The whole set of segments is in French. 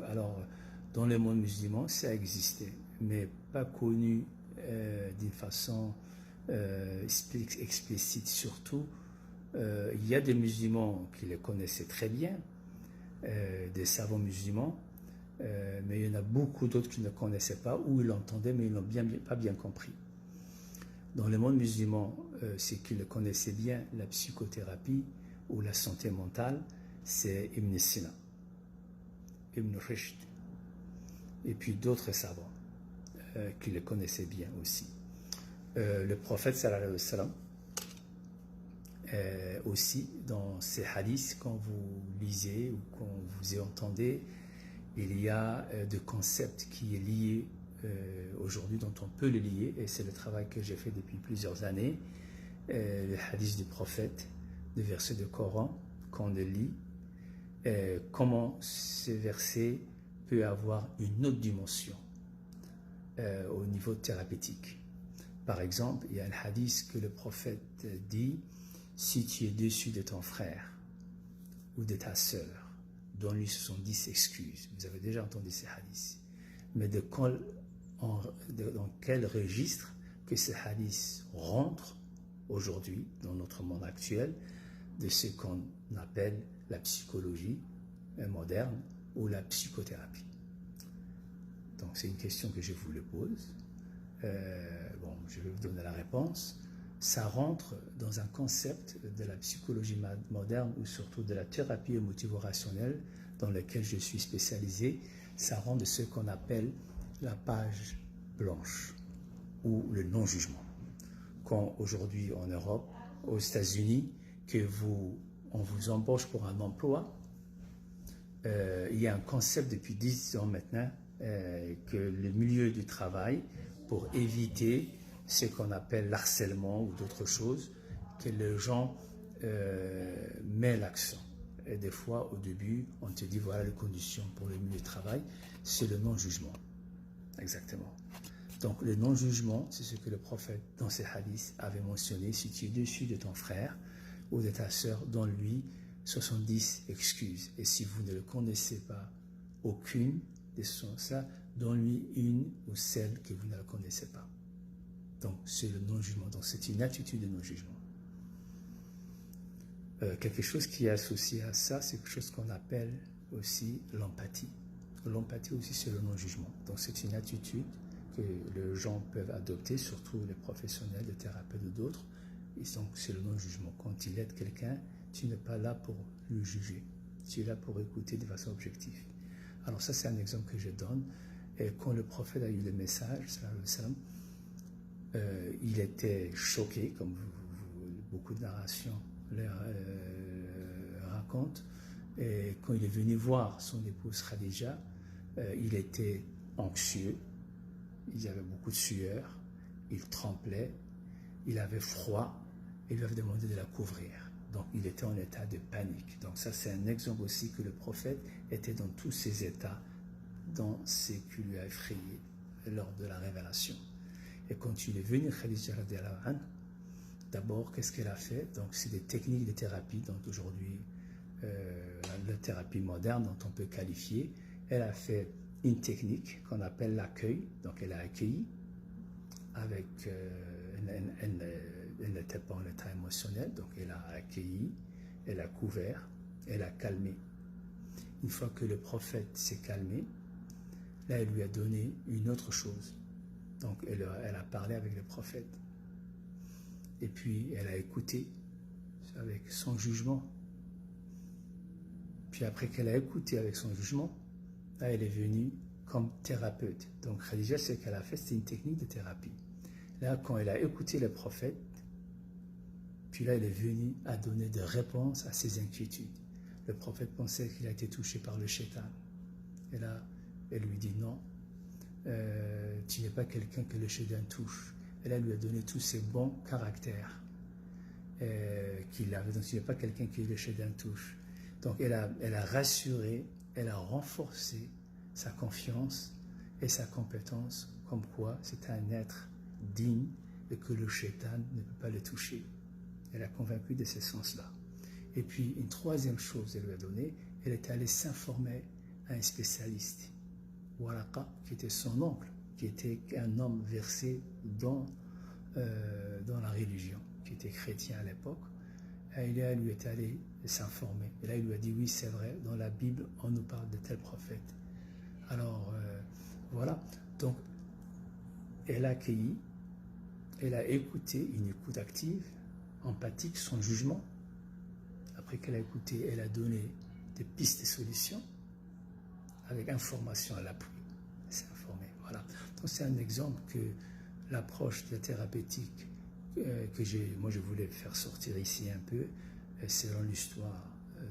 Alors, dans le monde musulman, ça existait, mais pas connu d'une façon explicite. Surtout, il y a des musulmans qui les connaissaient très bien, des savants musulmans, mais il y en a beaucoup d'autres qui ne connaissaient pas, ou ils l'entendaient, mais ils n'ont pas bien compris. Dans le monde musulman, ceux qui le connaissaient bien, la psychothérapie ou la santé mentale, c'est Ibn Sina, Ibn Rushd, et puis d'autres savants qui le connaissaient bien aussi. Le prophète sallallahu alayhi wa sallam, aussi dans ses hadiths, quand vous lisez ou quand vous entendez, il y a des concepts qui est lié aujourd'hui, dont on peut le lier, et c'est le travail que j'ai fait depuis plusieurs années. Les hadiths du prophète, des versets du Coran, qu'on le lit, comment ces versets peuvent avoir une autre dimension au niveau thérapeutique. Par exemple, il y a un hadith que le prophète dit: si tu es déçu de ton frère ou de ta sœur, donne-lui 70 excuses. Vous avez déjà entendu ces hadiths. Mais dans quel registre que ces hadiths rentrent aujourd'hui, dans notre monde actuel, de ce qu'on appelle la psychologie moderne ou la psychothérapie? Donc c'est une question que je vous le pose. Bon, je vais vous donner la réponse. Ça rentre dans un concept de la psychologie moderne ou surtout de la thérapie émotivo-rationnelle dans lequel je suis spécialisé. Ça rentre de ce qu'on appelle la page blanche ou le non-jugement. Quand aujourd'hui en Europe, aux États-Unis, on vous embauche pour un emploi, il y a un concept depuis 10 ans maintenant que le milieu du travail, pour éviter ce qu'on appelle l'harcèlement ou d'autres choses, que les gens mettent l'accent. Et des fois, au début, on te dit voilà les conditions pour le milieu du travail, c'est le non-jugement. Exactement. Donc le non-jugement, c'est ce que le prophète, dans ses hadiths, avait mentionné. Si tu es déçu de ton frère ou de ta sœur, donne-lui 70 excuses. Et si vous ne le connaissez pas, aucune de ça, donne-lui une ou celle que vous ne la connaissez pas. Donc c'est le non-jugement. Donc c'est une attitude de non-jugement. Quelque chose qui est associé à ça, c'est quelque chose qu'on appelle aussi l'empathie. L'empathie aussi, c'est le non-jugement. Donc c'est une attitude que les gens peuvent adopter, surtout les professionnels, les thérapeutes ou d'autres. Et donc c'est le non-jugement. Quand il aide quelqu'un, tu n'es pas là pour le juger. Tu es là pour écouter de façon objective. Alors ça, c'est un exemple que je donne. Et quand le prophète a eu le message, il était choqué, comme beaucoup de narrations racontent. Et quand il est venu voir son épouse Khadija, il était anxieux, il y avait beaucoup de sueur, il tremblait, il avait froid, et il lui avait demandé de la couvrir. Donc il était en état de panique. Donc ça, c'est un exemple aussi que le prophète était dans tous ces états, dans ce qui lui a effrayé lors de la révélation. Et quand il est venu, Khadija radiallahu anha, d'abord, qu'est-ce qu'elle a fait? Donc c'est des techniques de thérapie, donc aujourd'hui, la thérapie moderne dont on peut qualifier. Elle a fait une technique qu'on appelle l'accueil. Donc elle a accueilli avec elle n'était pas en état émotionnel, donc elle a accueilli, elle a couvert, elle a calmé. Une fois que le prophète s'est calmé, là elle lui a donné une autre chose. Donc elle a parlé avec le prophète. Et puis elle a écouté avec son jugement. Puis après qu'elle a écouté avec son jugement, là elle est venue comme thérapeute. Donc Khadija, ce qu'elle a fait, c'est une technique de thérapie. Là, quand elle a écouté le prophète, puis là elle est venue à donner des réponses à ses inquiétudes. Le prophète pensait qu'il a été touché par le shaitan. Et là, elle lui dit non, tu n'es pas quelqu'un que le shaitan touche. Et là, elle lui a donné tous ses bons caractères qu'il avait. Donc, tu n'es pas quelqu'un que le shaitan touche. Donc, elle a rassuré, elle a renforcé sa confiance et sa compétence, comme quoi c'est un être digne et que le shaitan ne peut pas le toucher. Elle a convaincu de ce sens-là. Et puis, une troisième chose, elle lui a donné, elle est allée s'informer à un spécialiste, Waraqa, qui était son oncle, qui était un homme versé dans la religion, qui était chrétien à l'époque. Et là, il lui est allé s'informer. Et là, il lui a dit, oui, c'est vrai, dans la Bible, on nous parle de tel prophète. Alors, voilà. Donc, elle a accueilli, elle a écouté, une écoute active, empathique, son jugement. Après qu'elle a écouté, elle a donné des pistes de solutions, avec information à l'appui. Elle s'est informée. Voilà. Donc, c'est un exemple que l'approche de la thérapeutique que moi je voulais faire sortir ici un peu, selon l'histoire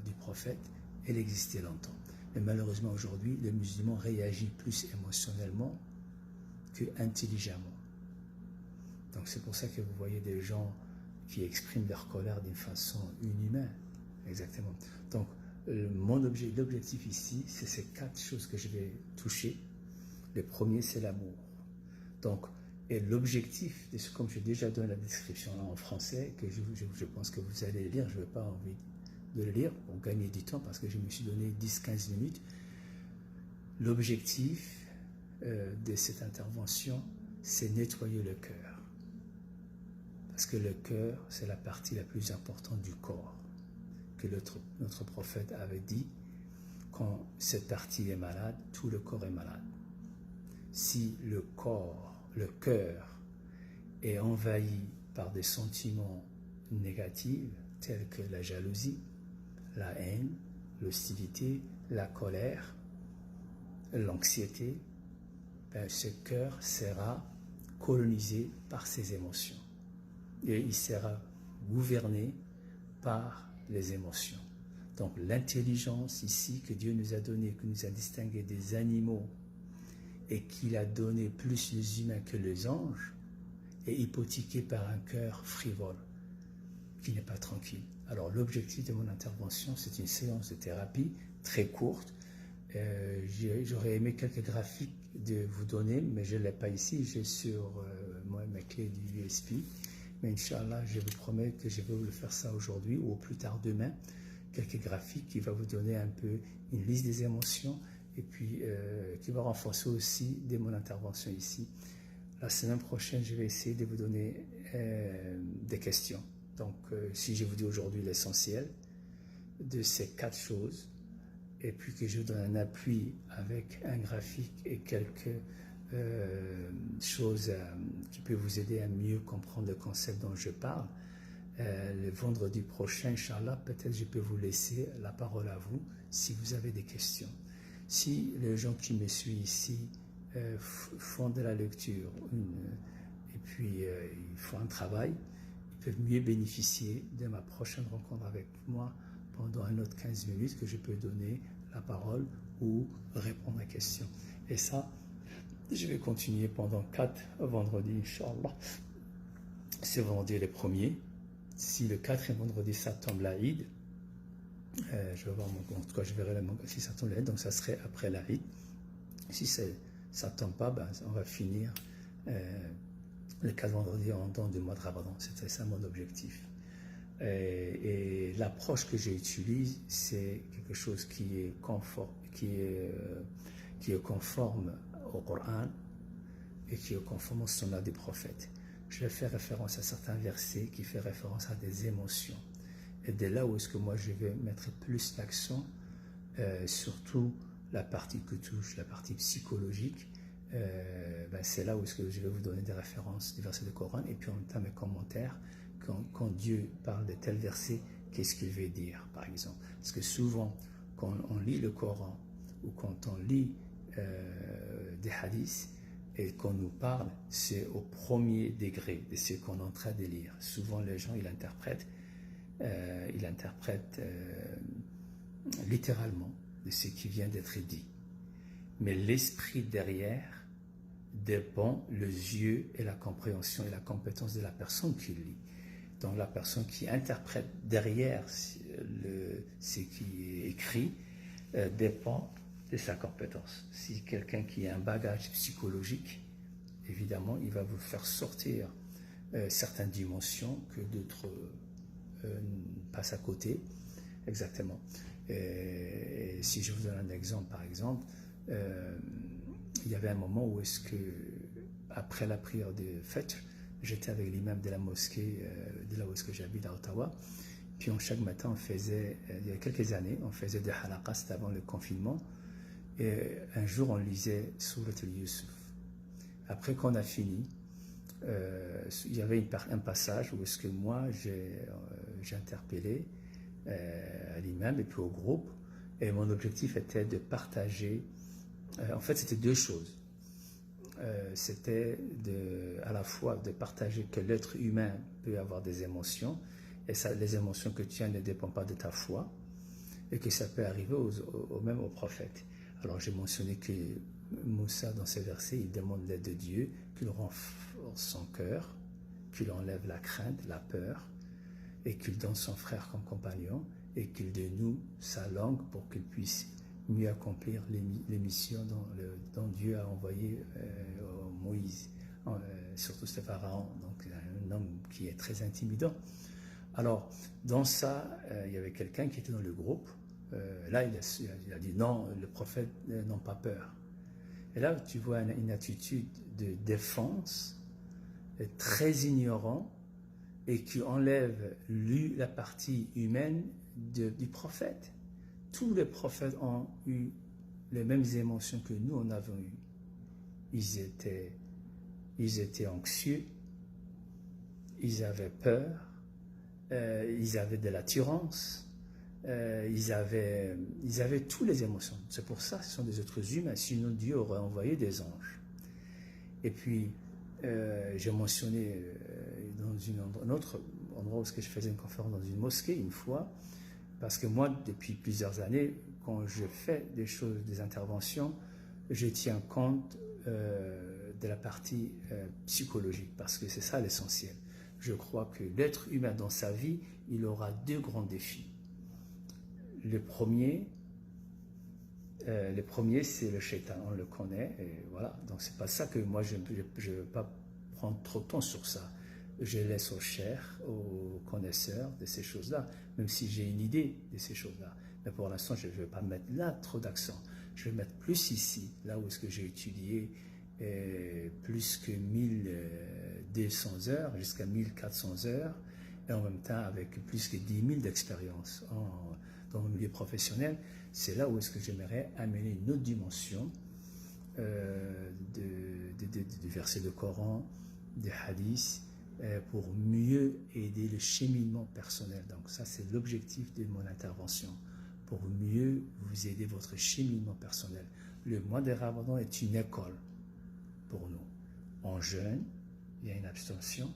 du prophète, elle existait longtemps. Mais malheureusement aujourd'hui, le musulman réagit plus émotionnellement que intelligemment. Donc c'est pour ça que vous voyez des gens qui expriment leur colère d'une façon inhumaine. Exactement. Donc l'objectif ici, c'est ces 4 choses que je vais toucher. Le premier, c'est l'amour. Donc, et l'objectif, comme j'ai déjà donné la description là en français, que je pense que vous allez lire, je n'ai pas envie de le lire pour gagner du temps parce que je me suis donné 10-15 minutes. L'objectif de cette intervention, c'est nettoyer le cœur. Parce que le cœur, c'est la partie la plus importante du corps. Que notre prophète avait dit, quand cette partie est malade, tout le corps est malade. Si le cœur est envahi par des sentiments négatifs tels que la jalousie, la haine, l'hostilité, la colère, l'anxiété, ce cœur sera colonisé par ces émotions et il sera gouverné par les émotions. Donc l'intelligence ici que Dieu nous a donnée, que nous a distingué des animaux et qu'il a donné plus les humains que les anges, est hypothéquée par un cœur frivole qui n'est pas tranquille. Alors l'objectif de mon intervention, c'est une séance de thérapie très courte. J'aurais aimé quelques graphiques de vous donner, mais je ne l'ai pas ici. J'ai sur mes clés du USB. Mais Inch'Allah, je vous promets que je vais vous le faire ça aujourd'hui ou au plus tard demain. Quelques graphiques qui vont vous donner un peu une liste des émotions et puis qui va renforcer aussi dès mon intervention ici. La semaine prochaine, je vais essayer de vous donner des questions. Donc, si je vous dis aujourd'hui l'essentiel de ces 4 choses, et puis que je vous donne un appui avec un graphique et quelques choses qui peuvent vous aider à mieux comprendre le concept dont je parle, le vendredi prochain, Inch'Allah, peut-être je peux vous laisser la parole à vous si vous avez des questions. Si les gens qui me suivent ici font de la lecture et puis ils font un travail, ils peuvent mieux bénéficier de ma prochaine rencontre avec moi pendant un autre 15 minutes que je peux donner la parole ou répondre à questions. Et ça, je vais continuer pendant 4 vendredis, Inch'Allah. C'est vendredi le premier. Si le 4e vendredi, ça tombe l'Aïd, je vais voir en tout cas, je verrai si ça tombe l'Aïd, donc ça serait après l'Aïd. Si ça ne tombe pas, ben, on va finir le 4 vendredi en temps du mois de Ramadan. C'était ça mon objectif. Et l'approche que j'utilise, c'est quelque chose qui est conforme au Coran et qui est conforme au Sunna des prophètes. Je vais faire référence à certains versets qui font référence à des émotions. Et de là où est-ce que moi je vais mettre plus l'accent, surtout la partie que touche, la partie psychologique, c'est là où est-ce que je vais vous donner des références des versets du Coran et puis en même temps mes commentaires. Quand Dieu parle de tel verset, qu'est-ce qu'il veut dire, par exemple? Parce que souvent, quand on lit le Coran ou quand on lit des hadiths et qu'on nous parle, c'est au premier degré de ce qu'on est en train de lire. Souvent, les gens, ils interprètent littéralement de ce qui vient d'être dit. Mais l'esprit derrière dépend les yeux et la compréhension et la compétence de la personne qui lit. Donc la personne qui interprète derrière ce qui est écrit dépend de sa compétence. Si quelqu'un qui a un bagage psychologique, évidemment, il va vous faire sortir certaines dimensions que d'autres passent à côté. Exactement. Et si je vous donne un exemple, par exemple, il y avait un moment où est-ce que, après la prière de Fajr, j'étais avec l'imam de la mosquée, de là où est-ce que j'habite à Ottawa. Puis chaque matin, on faisait, il y a quelques années, on faisait des halaqas, c'était avant le confinement. Et un jour, on lisait Surat al-Yusuf. Après qu'on a fini, il y avait un passage où est-ce que moi, j'ai interpellé à l'imam et puis au groupe. Et mon objectif était de partager. En fait, c'était deux choses. C'était à la fois de partager que l'être humain peut avoir des émotions, et ça, les émotions que tu as ne dépendent pas de ta foi, et que ça peut arriver même aux prophètes. Alors j'ai mentionné que Moussa, dans ces versets, il demande l'aide de Dieu, qu'il renforce son cœur, qu'il enlève la crainte, la peur, et qu'il donne son frère comme compagnon, et qu'il dénoue sa langue pour qu'il puisse mieux accomplir les missions dont Dieu a envoyé Moïse, surtout ce pharaon, donc un homme qui est très intimidant. Alors, dans ça, il y avait quelqu'un qui était dans le groupe. Là, il a dit non, le prophète n'a pas peur. Et là, tu vois une attitude de défense très ignorant et qui enlève la partie humaine du prophète. Tous les prophètes ont eu les mêmes émotions que nous en avons eues. Ils étaient anxieux, ils avaient peur, ils avaient de l'attirance, ils avaient toutes les émotions. C'est pour ça que ce sont des êtres humains, sinon Dieu aurait envoyé des anges. Et puis, j'ai mentionné dans un autre endroit où je faisais une conférence dans une mosquée une fois, parce que moi, depuis plusieurs années, quand je fais des interventions, je tiens compte de la partie psychologique, parce que c'est ça l'essentiel. Je crois que l'être humain dans sa vie, il aura deux grands défis. Le premier, c'est le shaitan, on le connaît, et voilà. Donc c'est pas ça que moi je ne veux pas prendre trop de temps sur ça. Je laisse aux chers, aux connaisseurs de ces choses-là, même si j'ai une idée de ces choses-là. Mais pour l'instant, je ne vais pas mettre là trop d'accent. Je vais mettre plus ici, là où est-ce que j'ai étudié plus que 1200 heures, jusqu'à 1400 heures, et en même temps avec plus que 10 000 d'expérience dans le milieu professionnel. C'est là où est-ce que j'aimerais amener une autre dimension du verset de Coran, des hadiths, pour mieux aider le cheminement personnel. Donc ça, c'est l'objectif de mon intervention, pour mieux vous aider votre cheminement personnel. Le mois de Ramadan est une école pour nous. En jeûne, il y a une abstention,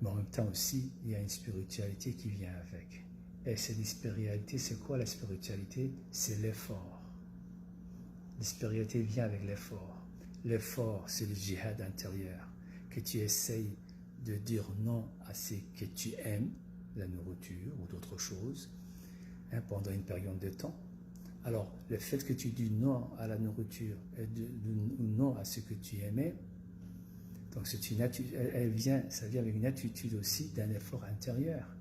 mais en même temps aussi, il y a une spiritualité qui vient avec. Et cette spiritualité, c'est quoi la spiritualité? C'est l'effort. La spiritualité vient avec l'effort. L'effort, c'est le djihad intérieur, que tu essayes de dire non à ce que tu aimes, la nourriture ou d'autres choses, pendant une période de temps. Alors, le fait que tu dis non à la nourriture et non à ce que tu aimais, donc c'est ça vient avec une attitude aussi d'un effort intérieur.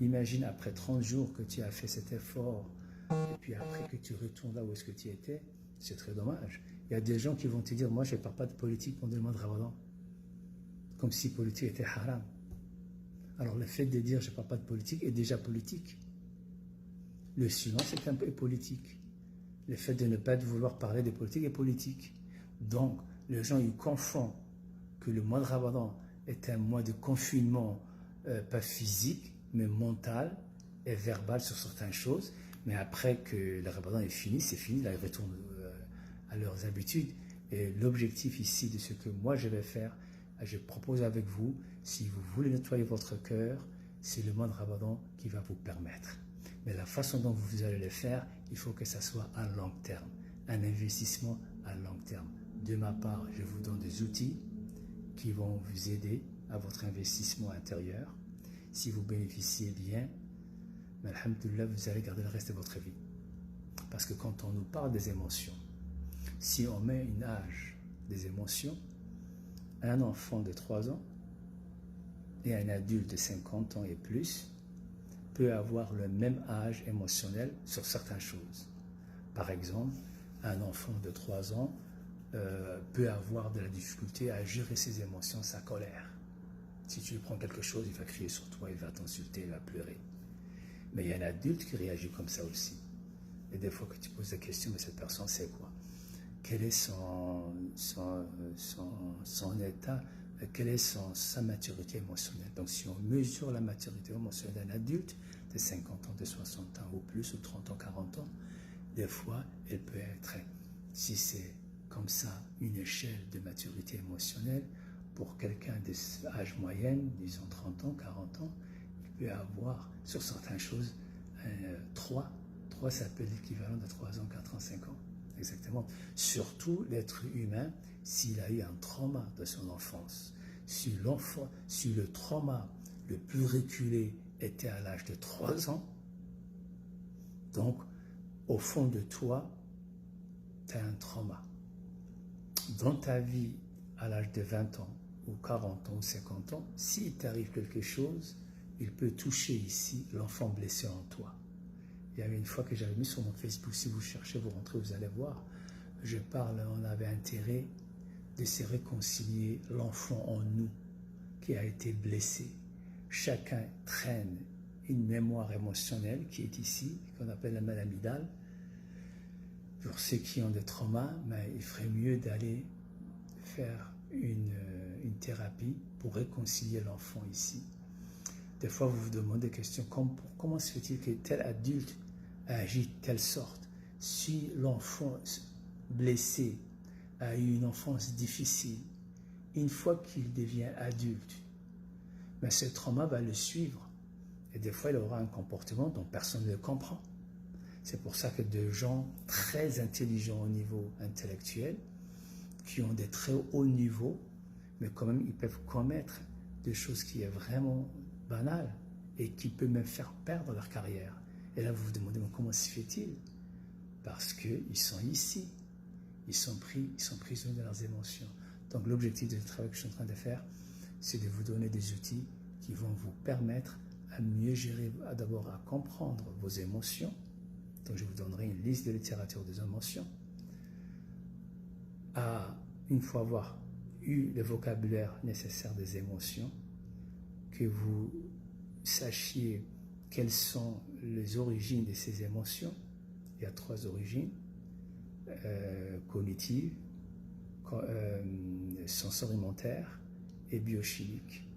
Imagine après 30 jours que tu as fait cet effort et puis après que tu retournes là où est-ce que tu étais, c'est très dommage. Il y a des gens qui vont te dire, moi je ne parle pas de politique pendant le mois de Ramadan, comme si politique était haram. Alors le fait de dire je ne parle pas de politique est déjà politique. Le silence est un peu politique. Le fait de ne pas vouloir parler de politique est politique. Donc les gens ils confondent que le mois de Ramadan est un mois de confinement, pas physique, mais mental et verbal sur certaines choses. Mais après que le Ramadan est fini, c'est fini, là ils retournent à leurs habitudes. Et l'objectif ici de ce que moi je vais faire, je propose avec vous, si vous voulez nettoyer votre cœur, c'est le mois de Ramadan qui va vous permettre. Mais la façon dont vous allez le faire, il faut que ça soit à long terme, un investissement à long terme. De ma part, je vous donne des outils qui vont vous aider à votre investissement intérieur. Si vous bénéficiez bien, mais alhamdoulilah, vous allez garder le reste de votre vie. Parce que quand on nous parle des émotions, si on met une âge des émotions, un enfant de 3 ans et un adulte de 50 ans et plus peut avoir le même âge émotionnel sur certaines choses. Par exemple, un enfant de 3 ans peut avoir de la difficulté à gérer ses émotions, sa colère. Si tu lui prends quelque chose, il va crier sur toi, il va t'insulter, il va pleurer. Mais il y a un adulte qui réagit comme ça aussi. Et des fois que tu poses des questions, mais cette personne sait quoi? Quel est son état, quelle est sa maturité émotionnelle? Donc si on mesure la maturité émotionnelle d'un adulte de 50 ans, de 60 ans ou plus, ou 30 ans, 40 ans, des fois, elle peut être, si c'est comme ça, une échelle de maturité émotionnelle, pour quelqu'un d'âge moyenne, disons 30 ans, 40 ans, il peut avoir, sur certaines choses, 3, ça peut être l'équivalent de 3 ans, 4 ans, 5 ans. Exactement. Surtout l'être humain, s'il a eu un trauma de son enfance. Si le trauma le plus reculé était à l'âge de 3 ans, donc au fond de toi, tu as un trauma. Dans ta vie, à l'âge de 20 ans, ou 40 ans, ou 50 ans, s'il t'arrive quelque chose, il peut toucher ici l'enfant blessé en toi. Il y avait une fois que j'avais mis sur mon Facebook, si vous cherchez, vous rentrez, vous allez voir, on avait intérêt de se réconcilier l'enfant en nous qui a été blessé. Chacun traîne une mémoire émotionnelle qui est ici, qu'on appelle la maladie amygdale. Pour ceux qui ont des traumas, mais il ferait mieux d'aller faire une thérapie pour réconcilier l'enfant ici. Des fois, vous vous demandez des questions comme comment se fait-il que tel adulte agit de telle sorte? Si l'enfant blessé a eu une enfance difficile, une fois qu'il devient adulte, mais ce trauma va le suivre. Et des fois, il aura un comportement dont personne ne le comprend. C'est pour ça que des gens très intelligents au niveau intellectuel, qui ont des très hauts niveaux, mais quand même, ils peuvent commettre des choses qui sont vraiment banales et qui peuvent même faire perdre leur carrière. Et là, vous vous demandez, mais comment se fait-il? Parce qu'ils sont ici. Ils sont prisonniers de leurs émotions. Donc, l'objectif du travail que je suis en train de faire, c'est de vous donner des outils qui vont vous permettre à mieux gérer, d'abord à comprendre vos émotions. Donc, je vous donnerai une liste de littérature des émotions. Une fois avoir eu le vocabulaire nécessaire des émotions, que vous sachiez quelles sont les origines de ces émotions. Il y a 3 origines, cognitives, sensorimentaires et biochimiques.